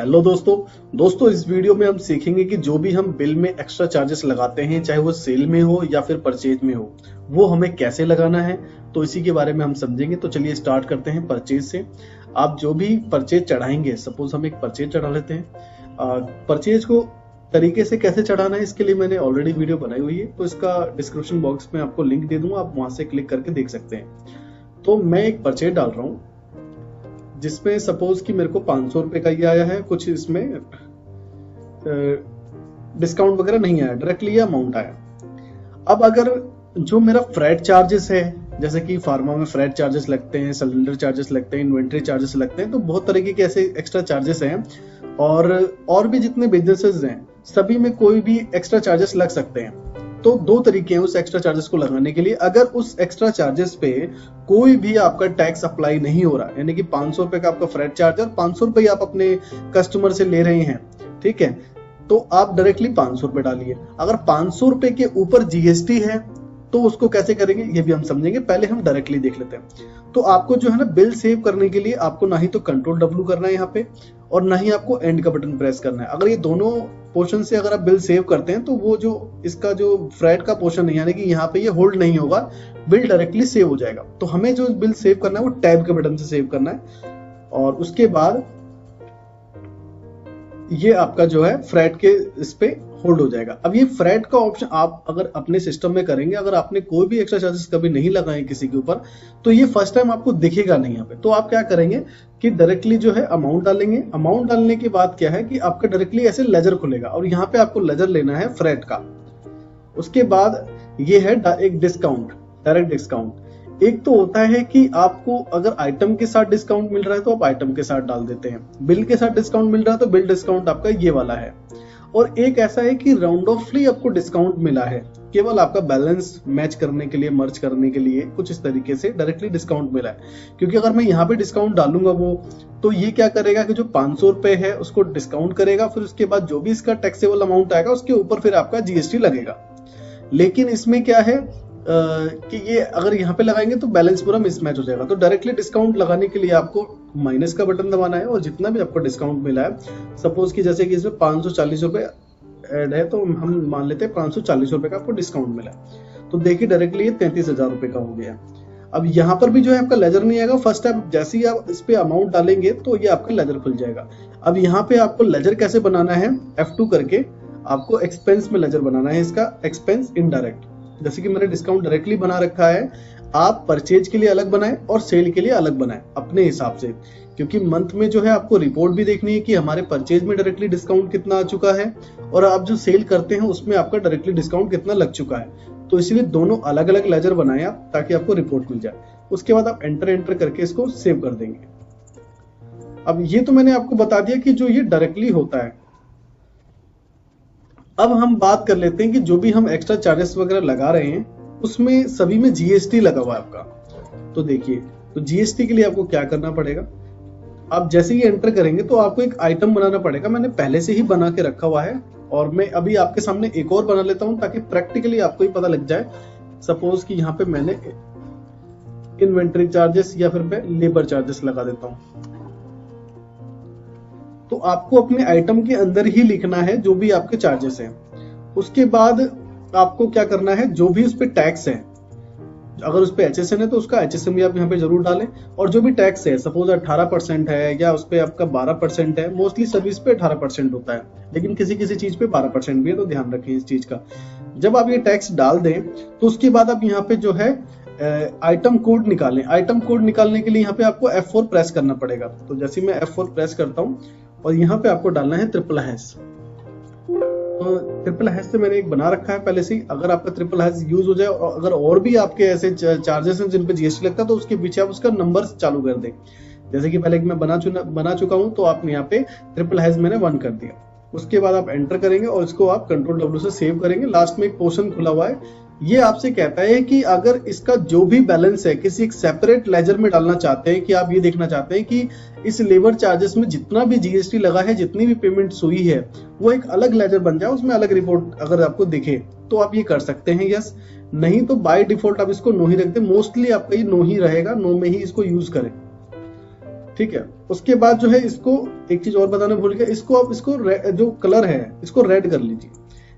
Hello दोस्तों इस video में हम सीखेंगे कि जो भी हम बिल में एक्स्ट्रा चार्जेस लगाते हैं, चाहे वो सेल में हो या फिर परचेज में हो, वो हमें कैसे लगाना है। तो इसी के बारे में हम समझेंगे। तो चलिए स्टार्ट करते हैं परचेज से। आप जो भी परचेज चढ़ाएंगे, सपोज हम एक परचेज चढ़ा लेते हैं। परचेज को तरीके से कैसे चढ़ाना है, इसके लिए मैंने ऑलरेडी वीडियो बनाई हुई है, तो इसका डिस्क्रिप्शन बॉक्स में आपको लिंक दे दूंगा, आप वहां से क्लिक करके देख सकते हैं। तो मैं एक परचेज डाल रहा हूँ जिसमें सपोज कि मेरे को 500 रुपए का ये आया है, कुछ इसमें डिस्काउंट वगैरह नहीं आया, डायरेक्टली ये अमाउंट आया। अब अगर जो मेरा फ्रेट चार्जेस है, जैसे कि फार्मा में फ्रेट चार्जेस लगते हैं, सिलेंडर चार्जेस लगते हैं, इन्वेंट्री चार्जेस लगते हैं, तो बहुत तरीके के ऐसे एक्स्ट्रा चार्जेस हैं। और भी जितने बिजनेसेस हैं सभी में कोई भी एक्स्ट्रा चार्जेस लग सकते हैं। तो दो तरीके हैं उस एक्स्ट्रा चार्जेस को लगाने के लिए। अगर उस एक्स्ट्रा चार्जेस पे कोई भी आपका टैक्स अप्लाई नहीं हो रहा, यानी कि 500 रुपए का आपका फ्रेट चार्ज और 500 रुपए आप अपने कस्टमर से ले रहे हैं, ठीक है, तो आप डायरेक्टली 500 रुपए डालिए। अगर 500 रुपए के ऊपर जीएसटी है तो उसको कैसे करेंगे ये भी हम समझेंगे। पहले हम डायरेक्टली देख लेते हैं। तो आपको जो है ना, बिल सेव करने के लिए आपको ना ही तो कंट्रोल W करना है यहाँ पे, और ना ही आपको एंड का बटन प्रेस करना है। अगर ये दोनों पोर्शन से अगर आप बिल सेव करते हैं तो वो जो इसका जो फ्रेट का पोर्शन है, यानी कि यहाँ पे ये होल्ड नहीं होगा, बिल डायरेक्टली सेव हो जाएगा। तो हमें जो बिल सेव करना है वो टैब के बटन से सेव करना है, और उसके बाद ये आपका जो है फ्रेट के इस पे होल्ड हो जाएगा। अब ये फ्रेट का ऑप्शन आप अगर अपने सिस्टम में करेंगे, अगर आपने कोई भी एक्स्ट्रा चार्जेस कभी नहीं लगाए किसी के ऊपर, तो ये फर्स्ट टाइम आपको दिखेगा नहीं यहाँ पे। तो आप क्या करेंगे कि डायरेक्टली जो है अमाउंट डालेंगे। अमाउंट डालने के बाद क्या है कि आपका डायरेक्टली ऐसे लेजर खुलेगा, और यहाँ पे आपको लेजर लेना है फ्रेट का। उसके बाद ये है एक डिस्काउंट, डायरेक्ट डिस्काउंट। एक तो होता है कि आपको अगर आइटम के साथ डिस्काउंट मिल रहा है तो आप आइटम के साथ डाल देते हैं, बिल के साथ डिस्काउंट मिल रहा है तो बिल डिस्काउंट आपका ये वाला है। और एक ऐसा है कि राउंड ऑफली आपको डिस्काउंट मिला है, केवल आपका बैलेंस मैच करने के लिए, मर्ज करने के लिए, कुछ इस तरीके से डायरेक्टली डिस्काउंट मिला है। क्योंकि अगर मैं यहाँ पे डिस्काउंट डालूंगा वो, तो ये क्या करेगा कि जो 500 रुपए है उसको डिस्काउंट करेगा, फिर उसके बाद जो भी इसका टैक्सेबल अमाउंट आएगा उसके ऊपर फिर आपका जीएसटी लगेगा। लेकिन इसमें क्या है कि ये अगर यहाँ पे लगाएंगे तो बैलेंस पूरा मिसमैच हो जाएगा। तो डायरेक्टली डिस्काउंट लगाने के लिए आपको माइनस का बटन दबाना है, और जितना भी आपको डिस्काउंट मिला है, सपोज कि जैसे कि इसमें 540 रुपए ऐड है, तो हम मान लेते हैं 540 रुपए का आपको डिस्काउंट मिला है। तो देखिए डायरेक्टली ये 33,000 रुपए का हो गया। अब यहाँ पर भी जो है आपका लेजर नहीं आएगा। फर्स्ट टाइम जैसे ही आप इस पे अमाउंट डालेंगे तो ये आपका लेजर खुल जाएगा। अब यहाँ पे आपको लेजर कैसे बनाना है, F2 करके आपको एक्सपेंस में लेजर बनाना है, इसका एक्सपेंस इनडायरेक्ट। जैसे कि मैंने डिस्काउंट डायरेक्टली बना रखा है, आप परचेज के लिए अलग बनाएं और सेल के लिए अलग बनाएं अपने हिसाब से। क्योंकि मंथ में जो है आपको रिपोर्ट भी देखनी है कि हमारे परचेज में डायरेक्टली डिस्काउंट कितना आ चुका है, और आप जो सेल करते हैं उसमें आपका डायरेक्टली डिस्काउंट कितना लग चुका है। तो इसीलिए दोनों अलग अलग लेजर बनाएं आप, ताकि आपको रिपोर्ट मिल जाए। उसके बाद आप एंटर करके इसको सेव कर देंगे। अब ये तो मैंने आपको बता दिया कि जो ये डायरेक्टली होता है। अब हम बात कर लेते हैं कि जो भी हम एक्स्ट्रा चार्जेस वगैरह लगा रहे हैं उसमें सभी में जीएसटी लगा हुआ है आपका। तो देखिए, तो जीएसटी के लिए आपको क्या करना पड़ेगा, आप जैसे ही एंटर करेंगे तो आपको एक आइटम बनाना पड़ेगा। मैंने पहले से ही बना के रखा हुआ है, और मैं अभी आपके सामने एक और बना लेता हूं ताकि प्रैक्टिकली आपको ही पता लग जाए। सपोज कि यहाँ पे मैंने इन्वेंट्री चार्जेस या फिर मैं लेबर चार्जेस लगा देता हूं। तो आपको अपने आइटम के अंदर ही लिखना है जो भी आपके चार्जेस हैं। उसके बाद आपको क्या करना है, जो भी उस पे टैक्स है, अगर उस पे HSN है तो उसका HSN भी आप यहाँ पे जरूर डालें। और जो भी टैक्स है, सपोज 18% है या उस पे आपका 12% है, मोस्टली सर्विस पे 18% होता है, लेकिन किसी किसी चीज पे 12% भी है, तो ध्यान रखें इस चीज का। जब आप ये टैक्स डाल दें तो उसके बाद आप यहाँ पे जो है आइटम कोड निकालें। आइटम कोड निकालने के लिए यहाँ पे आपको F4 प्रेस करना पड़ेगा। तो जैसे मैं F4 प्रेस करता हूँ, और यहाँ पे आपको डालना है HHS। तो HHS से मैंने एक बना रखा है पहले से ही। अगर आपका HHS यूज हो जाए, और अगर और भी आपके ऐसे चार्जेस हैं जिन पे जीएसटी लगता है, तो उसके पीछे आप उसका नंबर चालू कर दें। जैसे कि पहले मैं बना चुका हूं, तो आपने यहाँ पे HHS मैंने 1 कर दिया। उसके बाद आप एंटर करेंगे और इसको आप कंट्रोल W से सेव करेंगे। लास्ट में एक पोर्शन खुला हुआ है, ये आपसे कहता है कि अगर इसका जो भी बैलेंस है किसी एक सेपरेट लेजर में डालना चाहते हैं, कि आप ये देखना चाहते हैं कि इस लेबर चार्जेस में जितना भी जीएसटी लगा है, जितनी भी पेमेंट्स हुई है, वो एक अलग लेजर बन जाए, उसमें अलग रिपोर्ट अगर आपको दिखे, तो आप ये कर सकते हैं यस। नहीं तो बाय डिफॉल्ट आप इसको नो ही रख दें। मोस्टली आपका ये नो ही रहेगा, नो में ही इसको यूज करें, ठीक है। उसके बाद जो है इसको एक चीज और बताना भूल गया, इसको आप इसको जो कलर है इसको रेड कर लीजिए,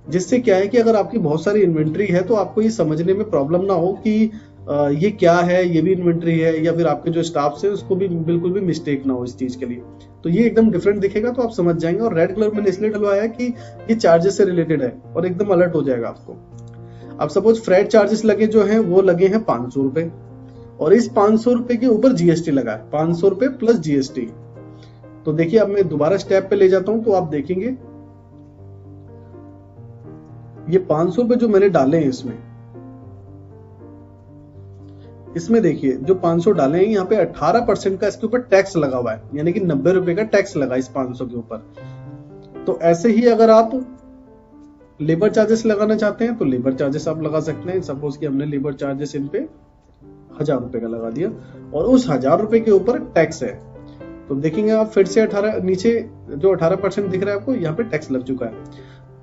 जिससे क्या है कि अगर आपकी बहुत सारी इन्वेंट्री है तो आपको ये समझने में प्रॉब्लम ना हो कि ये क्या है, ये भी इन्वेंट्री है, या फिर आपके जो स्टाफ है उसको भी बिल्कुल भी मिस्टेक ना हो इस चीज के लिए। तो ये एकदम डिफरेंट दिखेगा तो आप समझ जाएंगे। और रेड कलर मैंने इसलिए डलवाया है कि ये चार्जेस से रिलेटेड है और एकदम अलर्ट हो जाएगा आपको। अब सपोज फ्रेट चार्जेस लगे जो है वो लगे हैं 500 रुपए, और इस 500 रुपए के ऊपर जीएसटी लगा है, 500 रुपए प्लस जीएसटी। तो देखिए अब मैं दोबारा स्टेप पे ले जाता हूं तो आप देखेंगे ये 500 रुपए जो मैंने डाले हैं इसमें देखिए जो 500 डाले हैं यहाँ पे 18% का इसके ऊपर टैक्स लगा हुआ है, यानी कि 90 रुपए का टैक्स लगा इस 500 के ऊपर। तो ऐसे ही अगर आप लेबर चार्जेस लगाना चाहते हैं तो लेबर चार्जेस आप लगा सकते हैं। सपोज कि हमने लेबर चार्जेस इन पे 1000 रुपए का लगा दिया और उस 1000 रुपए के ऊपर टैक्स है। तो देखेंगे आप फिर से 18 नीचे जो 18% दिख रहा है आपको, यहाँ पे टैक्स लग चुका है।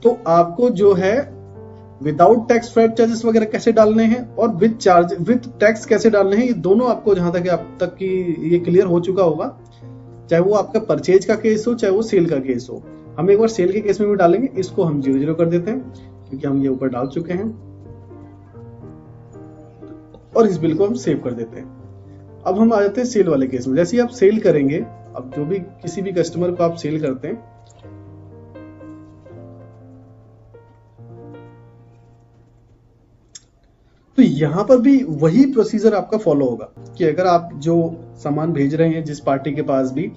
तो आपको जो है विदाउट टैक्स फ्रेट चार्जेस वगैरह कैसे डालने हैं और विद टैक्स कैसे डालने हैं, ये दोनों आपको जहां तक आप तक की ये क्लियर हो चुका होगा, चाहे वो आपका परचेज का केस हो चाहे वो सेल का केस हो। हम एक बार सेल के केस में भी डालेंगे, इसको हम 0 कर देते हैं क्योंकि हम ये ऊपर डाल चुके हैं, और इस बिल को हम सेव कर देते हैं। अब हम आ जाते हैं सेल वाले केस में। जैसे ही आप सेल करेंगे, अब जो भी किसी भी कस्टमर को आप सेल करते हैं तो यहां पर भी वही प्रोसीजर आपका फॉलो होगा कि अगर आप जो सामान भेज रहे हैं जिस पार्टी के पास भी,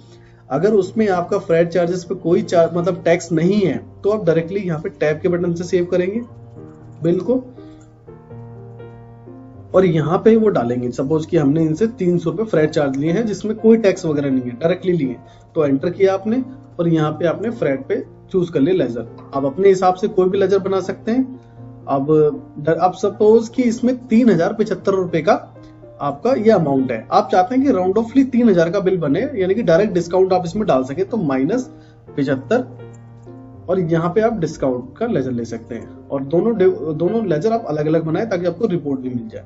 अगर उसमें आपका फ्रेट चार्जेस पे कोई मतलब टैक्स नहीं है तो आप डायरेक्टली यहाँ पे टैब के बटन से सेव करेंगे बिल को, और यहाँ पे वो डालेंगे। सपोज कि हमने इनसे 300 रुपए फ्रेट चार्ज लिए हैं जिसमें कोई टैक्स वगैरह नहीं है, डायरेक्टली लिए, तो एंटर किया आपने और यहाँ पे आपने फ्रेट पे चूज कर लिया लेजर। आप अपने हिसाब से कोई भी लेजर बना सकते हैं। अब सपोज कि इसमें 3075 रुपए का आपका ये अमाउंट है, आप चाहते हैं कि राउंड ऑफली 3000 का बिल बने, यानी कि डायरेक्ट डिस्काउंट आप इसमें डाल सके, तो -75 और यहाँ पे आप डिस्काउंट का लेजर ले सकते हैं। और दोनों लेजर आप अलग अलग बनाए ताकि आपको रिपोर्ट भी मिल जाए।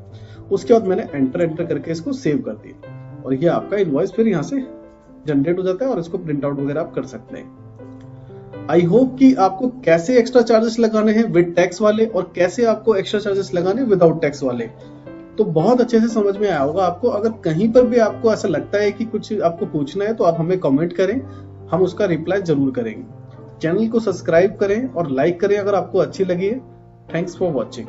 उसके बाद मैंने एंटर करके इसको सेव कर दिया और ये आपका इनवॉइस फिर यहाँ से जनरेट हो जाता है और इसको प्रिंट आउट वगैरह आप कर सकते हैं। आई होप कि आपको कैसे एक्स्ट्रा चार्जेस लगाने हैं विद टैक्स वाले और कैसे आपको एक्स्ट्रा चार्जेस लगाने हैं विदाउट टैक्स वाले, तो बहुत अच्छे से समझ में आया होगा आपको। अगर कहीं पर भी आपको ऐसा लगता है कि कुछ आपको पूछना है तो आप हमें कमेंट करें, हम उसका रिप्लाई जरूर करेंगे। चैनल को सब्सक्राइब करें और लाइक करें अगर आपको अच्छी लगी है। Thanks for watching.